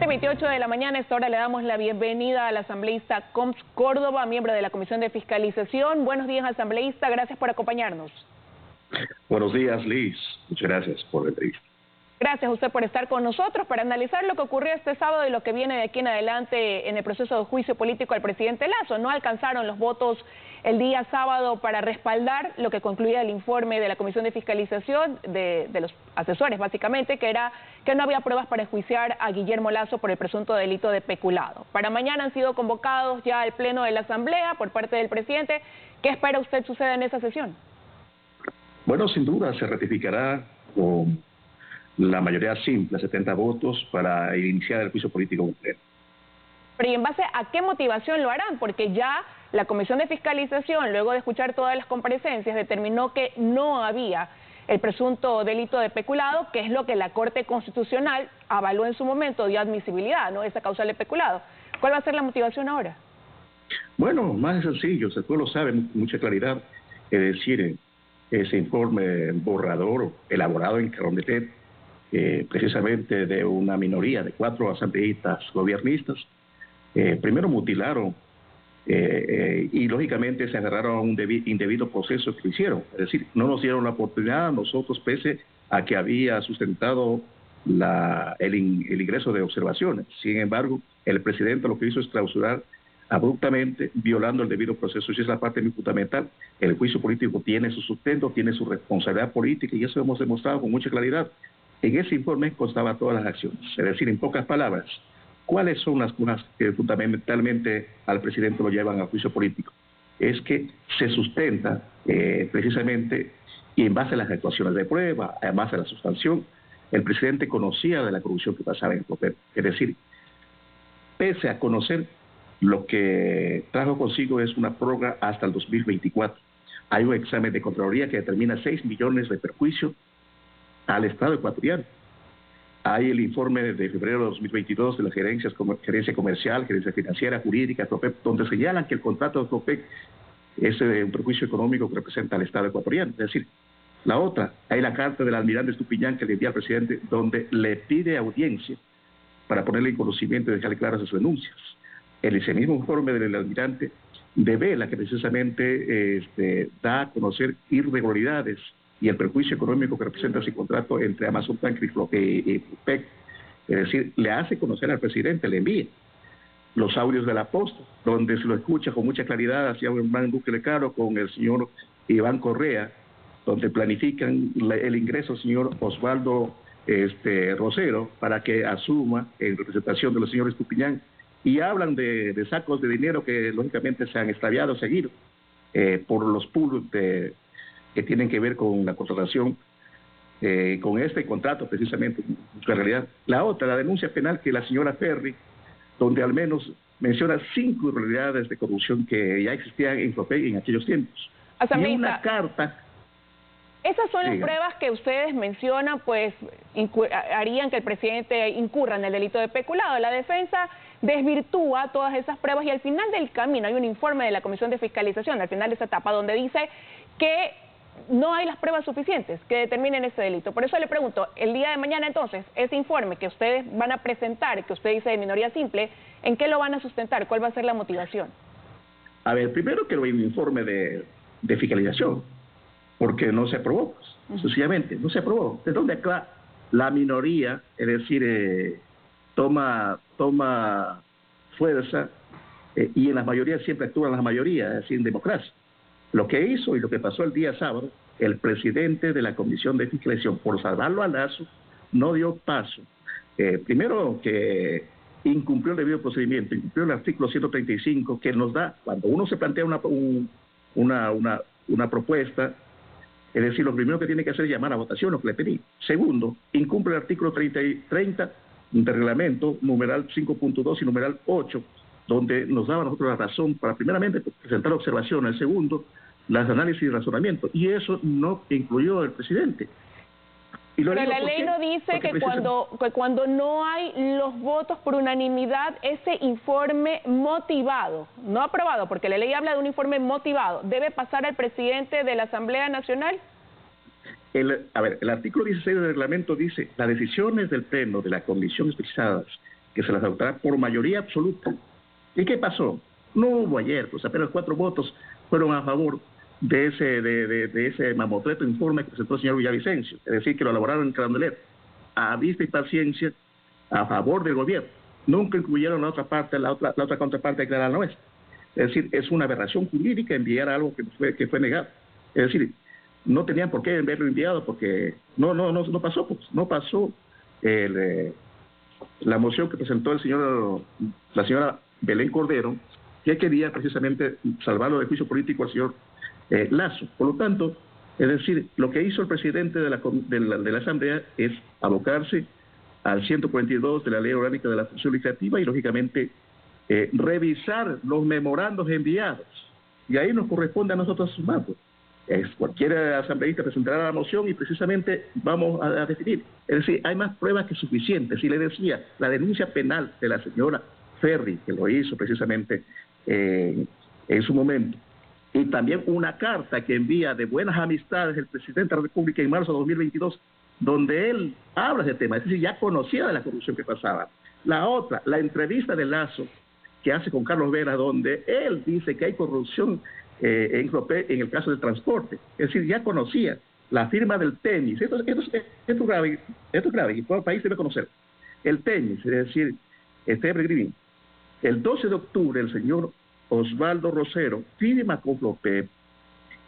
7:28 de la mañana, a esta hora le damos la bienvenida al asambleísta Combs Córdoba, miembro de la Comisión de Fiscalización. Buenos días, asambleísta, gracias por acompañarnos. Buenos días, Liz. Muchas gracias por la entrevista. Gracias a usted por estar con nosotros para analizar lo que ocurrió este sábado y lo que viene de aquí en adelante en el proceso de juicio político al presidente Lasso. No alcanzaron los votos el día sábado para respaldar lo que concluía el informe de la Comisión de Fiscalización de los asesores, básicamente, que era que no había pruebas para enjuiciar a Guillermo Lasso por el presunto delito de peculado. Para mañana han sido convocados ya al Pleno de la Asamblea por parte del presidente. ¿Qué espera usted suceda en esa sesión? Bueno, sin duda se ratificará con la mayoría simple, 70 votos, para iniciar el juicio político completo. Pero ¿y en base a qué motivación lo harán? Porque ya la Comisión de Fiscalización, luego de escuchar todas las comparecencias, determinó que no había el presunto delito de peculado, que es lo que la Corte Constitucional avaló en su momento, dio admisibilidad, ¿no?, esa causal de peculado. ¿Cuál va a ser la motivación ahora? Bueno, más sencillo, el pueblo sabe con mucha claridad, es decir, ese informe borrador elaborado en Carondelet, precisamente de una minoría de 4 asambleístas gobiernistas, primero mutilaron y lógicamente se agarraron a un indebido proceso que hicieron. Es decir, no nos dieron la oportunidad a nosotros, pese a que había sustentado el ingreso de observaciones. Sin embargo, el presidente lo que hizo es clausurar abruptamente, violando el debido proceso. Esa es la parte muy fundamental. El juicio político tiene su sustento, tiene su responsabilidad política, y eso hemos demostrado con mucha claridad. En ese informe constaban todas las acciones. Es decir, en pocas palabras, ¿cuáles son las cosas que fundamentalmente al presidente lo llevan a juicio político? Es que se sustenta precisamente, y en base a las actuaciones de prueba, en base a la sustanción, el presidente conocía de la corrupción que pasaba en el papel. Es decir, pese a conocer, lo que trajo consigo es una prórroga hasta el 2024. Hay un examen de Contraloría que determina 6 millones de perjuicio al Estado ecuatoriano. Hay el informe de febrero de 2022 de las gerencia comercial, gerencia financiera, jurídica, PROPEP, donde señalan que el contrato de PROPEP es un perjuicio económico que representa al Estado ecuatoriano. Es decir, la otra, hay la carta del almirante Estupiñán que le envía al presidente, donde le pide audiencia para ponerle en conocimiento y dejarle claras sus denuncias. En ese mismo informe del almirante devela que precisamente da a conocer irregularidades y el perjuicio económico que representa ese contrato entre Amazon Tanker y PROPEC. Es decir, le hace conocer al presidente, le envía los audios de la posta, donde se lo escucha con mucha claridad hacia Hernán Duque de Caro con el señor Iván Correa, donde planifican el ingreso del señor Osvaldo Rosero para que asuma en representación de los señores Estupiñán, y hablan de sacos de dinero que lógicamente se han extraviado seguido por los pools que tienen que ver con la contratación, con este contrato precisamente, en realidad. La otra, la denuncia penal que la señora Ferri, donde al menos menciona 5 irregularidades de corrupción que ya existían en PROPEC en aquellos tiempos. Y una carta. Esas son las pruebas que ustedes mencionan, pues harían que el presidente incurra en el delito de peculado. La defensa desvirtúa todas esas pruebas y al final del camino hay un informe de la Comisión de Fiscalización, al final de esa etapa, donde dice que no hay las pruebas suficientes que determinen ese delito. Por eso le pregunto, el día de mañana entonces, ese informe que ustedes van a presentar, que usted dice de minoría simple, ¿en qué lo van a sustentar? ¿Cuál va a ser la motivación? A ver, primero que hay un informe de fiscalización, porque no se aprobó, sencillamente, no se aprobó. ¿De dónde acá la minoría, es decir, toma fuerza y en las mayorías siempre actúan las mayorías, es decir, en democracia? Lo que hizo y lo que pasó el día sábado, el presidente de la Comisión de Fiscalización, por salvarlo a Lasso, no dio paso. Primero que incumplió el debido procedimiento, incumplió el artículo 135 que nos da, cuando uno se plantea una propuesta, es decir, lo primero que tiene que hacer es llamar a votación, lo que le pedí. Segundo, incumple el artículo 30 del reglamento, numeral 5.2 y numeral 8, donde nos daba a nosotros la razón para, primeramente, presentar observaciones, segundo, las análisis y razonamiento, y eso no incluyó el presidente. Pero la ley no dice que cuando no hay los votos por unanimidad, ese informe motivado, no aprobado, porque la ley habla de un informe motivado, debe pasar al presidente de la Asamblea Nacional. El artículo 16 del reglamento dice: las decisiones del Pleno de la Comisión especializadas que se las adoptara por mayoría absoluta. ¿Y qué pasó? No hubo ayer, pues apenas 4 votos fueron a favor de ese mamotreto informe que presentó el señor Villavicencio, es decir, que lo elaboraron en Carondelet, a vista y paciencia, a favor del gobierno. Nunca incluyeron la otra parte, la otra contraparte que era la nuestra. Es decir, es una aberración jurídica enviar algo que fue negado. Es decir, no tenían por qué haberlo enviado porque no pasó, pues, no pasó la moción que presentó la señora Belén Cordero, que quería precisamente salvarlo del juicio político al señor Lasso. Por lo tanto, es decir, lo que hizo el presidente de la Asamblea es abocarse al 142 de la Ley Orgánica de la Función Legislativa y, lógicamente, revisar los memorandos enviados. Y ahí nos corresponde a nosotros sumarlo. Cualquier asambleísta presentará la moción y precisamente vamos a definir. Es decir, hay más pruebas que suficientes. Y le decía, la denuncia penal de la señora Ferri, que lo hizo precisamente en su momento, y también una carta que envía de buenas amistades el presidente de la República en marzo de 2022, donde él habla de tema, es decir, ya conocía de la corrupción que pasaba. La otra, la entrevista de Lasso que hace con Carlos Vera, donde él dice que hay corrupción en el caso del transporte. Es decir, ya conocía la firma del tenis. Esto es grave, y todo el país debe conocer. El tenis, es decir, Green. El 12 de octubre, el señor Osvaldo Rosero firma con Flopep,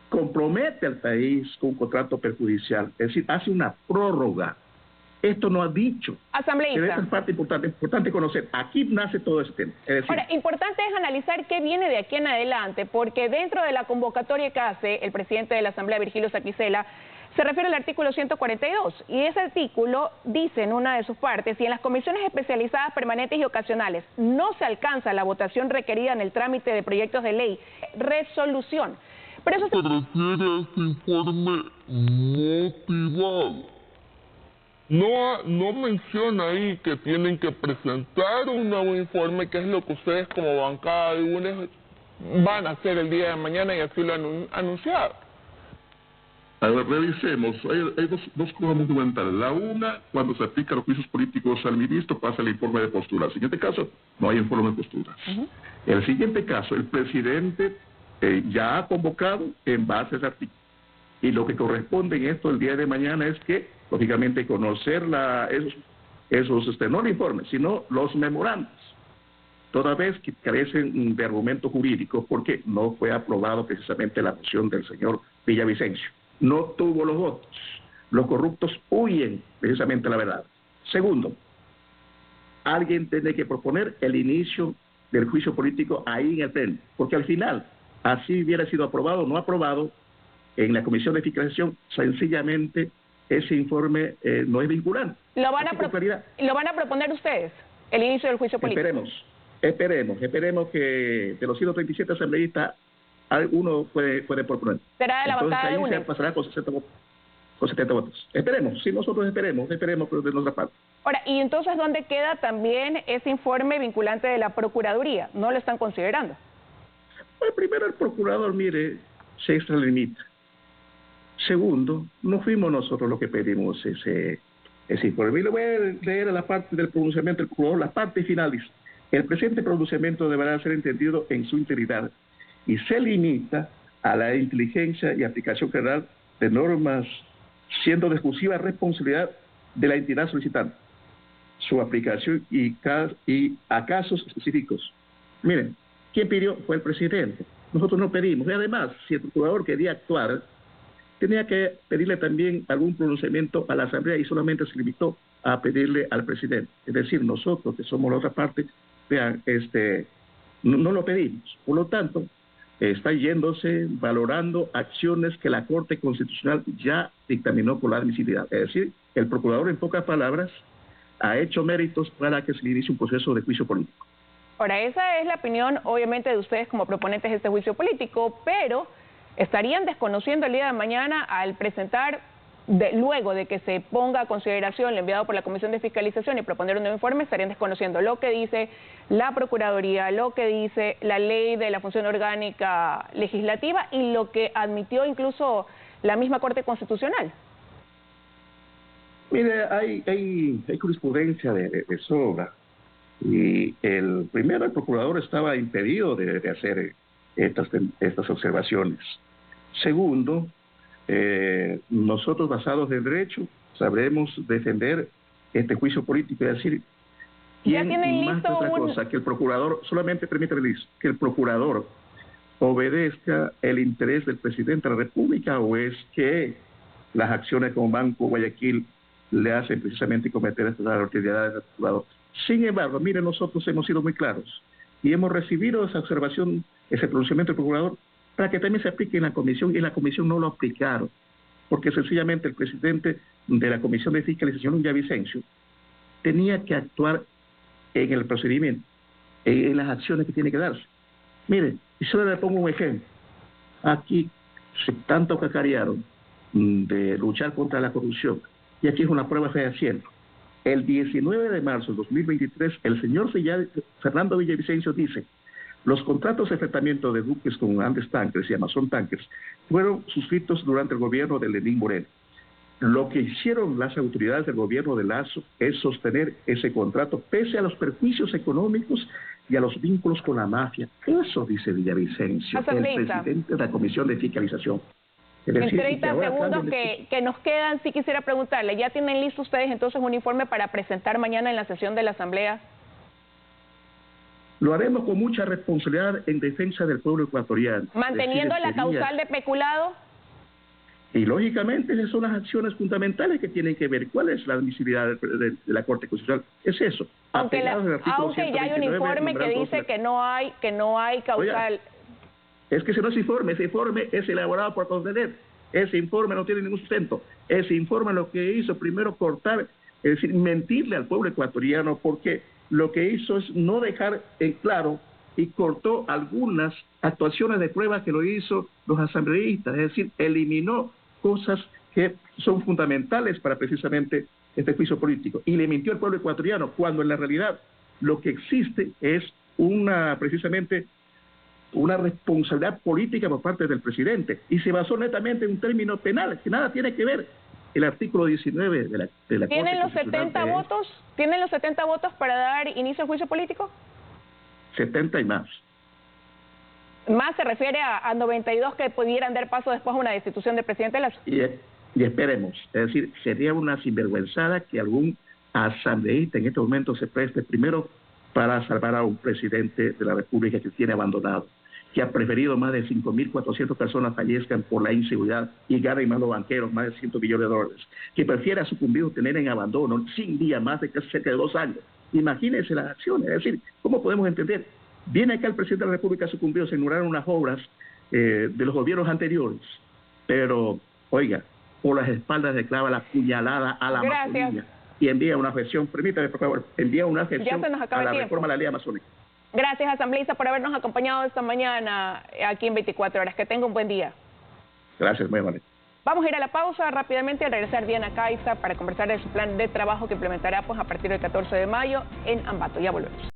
compromete al país con un contrato perjudicial, es decir, hace una prórroga. Esto no ha dicho. Asambleísta. Esa es parte importante conocer. Aquí nace todo este tema. Es decir, ahora, importante es analizar qué viene de aquí en adelante, porque dentro de la convocatoria que hace el presidente de la Asamblea, Virgilio Saquicela, se refiere al artículo 142, y ese artículo dice en una de sus partes: si en las comisiones especializadas permanentes y ocasionales no se alcanza la votación requerida en el trámite de proyectos de ley, resolución. Pero eso se refiere a este informe motivado. No menciona ahí que tienen que presentar un nuevo informe, que es lo que ustedes como bancada de UNES van a hacer el día de mañana, y así lo han anunciado. A ver, revisemos. Hay dos cosas muy fundamentales. La una, cuando se aplican los juicios políticos al ministro, pasa el informe de posturas. En este caso, no hay informe de posturas. En el siguiente caso, el presidente ya ha convocado en base a ese artículo. Y lo que corresponde en esto el día de mañana es que, lógicamente, conocer esos no los informes, sino los memorandos, toda vez que carecen de argumentos jurídicos, porque no fue aprobado precisamente la moción del señor Villavicencio. No tuvo los votos. Los corruptos huyen precisamente a la verdad. Segundo, alguien tiene que proponer el inicio del juicio político ahí en el pleno, porque al final, así hubiera sido aprobado o no aprobado, en la Comisión de Fiscalización, sencillamente ese informe no es vinculante. ¿Lo van a proponer ustedes, el inicio del juicio político? Esperemos que de los 137 asambleístas, alguno puede proponer. ¿Será de la bancada de UNES? Entonces ahí se pasará con 70 votos. Esperemos, sí, nosotros esperemos de nuestra parte. Ahora, ¿y entonces dónde queda también ese informe vinculante de la Procuraduría? ¿No lo están considerando? Bueno, primero, el procurador, mire, se extralimita. Segundo, no fuimos nosotros los que pedimos ese informe. Y le voy a leer a la parte del pronunciamiento del procurador, la parte final dice: el presente pronunciamiento deberá ser entendido en su integridad y se limita a la inteligencia y aplicación general de normas, siendo de exclusiva responsabilidad de la entidad solicitante su aplicación y a casos específicos. Miren, ¿quién pidió? Fue el presidente. Nosotros no pedimos. Y además, si el procurador quería actuar, tenía que pedirle también algún pronunciamiento a la Asamblea, y solamente se limitó a pedirle al presidente. Es decir, nosotros, que somos la otra parte, vean, no lo pedimos. Por lo tanto, está yéndose valorando acciones que la Corte Constitucional ya dictaminó por la admisibilidad. Es decir, el procurador, en pocas palabras, ha hecho méritos para que se inicie un proceso de juicio político. Ahora, esa es la opinión, obviamente, de ustedes como proponentes de este juicio político, pero estarían desconociendo el día de mañana al presentar, luego de que se ponga a consideración el enviado por la Comisión de Fiscalización y proponer un nuevo informe, estarían desconociendo lo que dice la Procuraduría, lo que dice la Ley de la Función Orgánica Legislativa y lo que admitió incluso la misma Corte Constitucional. Mire, hay jurisprudencia de sobra Y el procurador estaba impedido de hacer estas observaciones. Segundo, nosotros basados en derecho sabremos defender este juicio político, es decir, ¿ya tienen más listo que otra cosa, que el procurador, solamente permítame, que el procurador obedezca el interés del presidente de la República, o es que las acciones como Banco Guayaquil le hacen precisamente cometer estas arbitrariedades del procurador? Sin embargo, miren, nosotros hemos sido muy claros y hemos recibido esa observación, ese pronunciamiento del procurador, para que también se aplique en la comisión, y la comisión no lo aplicaron, porque sencillamente el presidente de la Comisión de Fiscalización, Villavicencio, tenía que actuar en el procedimiento, en las acciones que tiene que darse. Mire, y solo le pongo un ejemplo. Aquí se tanto cacarearon de luchar contra la corrupción, y aquí es una prueba fehaciente. El 19 de marzo de 2023, el señor Fernando Villavicencio dice: los contratos de fletamiento de buques con Andes Tankers y Amazon Tankers fueron suscritos durante el gobierno de Lenín Moreno. Lo que hicieron las autoridades del gobierno de Lazo es sostener ese contrato pese a los perjuicios económicos y a los vínculos con la mafia. Eso dice Villavicencio, el presidente de la Comisión de Fiscalización. En 30 segundos que nos quedan, sí quisiera preguntarle, ¿ya tienen listo ustedes entonces un informe para presentar mañana en la sesión de la Asamblea? Lo haremos con mucha responsabilidad en defensa del pueblo ecuatoriano. ¿Manteniendo la causal de peculado? Y lógicamente esas son las acciones fundamentales que tienen que ver. ¿Cuál es la admisibilidad de la Corte Constitucional? Es eso. Aunque ya hay un informe que dice que no hay causal. Oiga, es que ese no es ese informe es elaborado por Condenet. Ese informe no tiene ningún sustento. Ese informe lo que hizo primero cortar, es decir, mentirle al pueblo ecuatoriano, porque lo que hizo es no dejar en claro y cortó algunas actuaciones de prueba que lo hizo los asambleístas, es decir, eliminó cosas que son fundamentales para precisamente este juicio político, y le mintió al pueblo ecuatoriano, cuando en la realidad lo que existe es precisamente una responsabilidad política por parte del presidente, y se basó netamente en un término penal que nada tiene que ver. El artículo 19 de la ¿Tienen los 70 votos? ¿Tienen los 70 votos para dar inicio al juicio político? 70 y más. Más se refiere a 92 que pudieran dar paso después a una destitución del presidente Lazo. Y esperemos, es decir, sería una sinvergüenzada que algún asambleísta en este momento se preste primero para salvar a un presidente de la República que tiene abandonado, que ha preferido más de 5.400 personas fallezcan por la inseguridad y ganen más los banqueros, más de $100 billones, que prefiera sucumbir o tener en abandono sin día más de casi cerca de 2 años. Imagínense las acciones, es decir, ¿cómo podemos entender? Viene acá el presidente de la República sucumbido, se inauguraron unas obras de los gobiernos anteriores, pero, oiga, por las espaldas le clava la puñalada a la Amazonía y envía una gestión, permítame por favor, envía una gestión a la reforma de la ley amazónica. Gracias, asambleísta, por habernos acompañado esta mañana aquí en 24 horas. Que tenga un buen día. Gracias, muy amable. Vamos a ir a la pausa rápidamente, al regresar Diana Caiza para conversar de su plan de trabajo que implementará a partir del 14 de mayo en Ambato. Ya volvemos.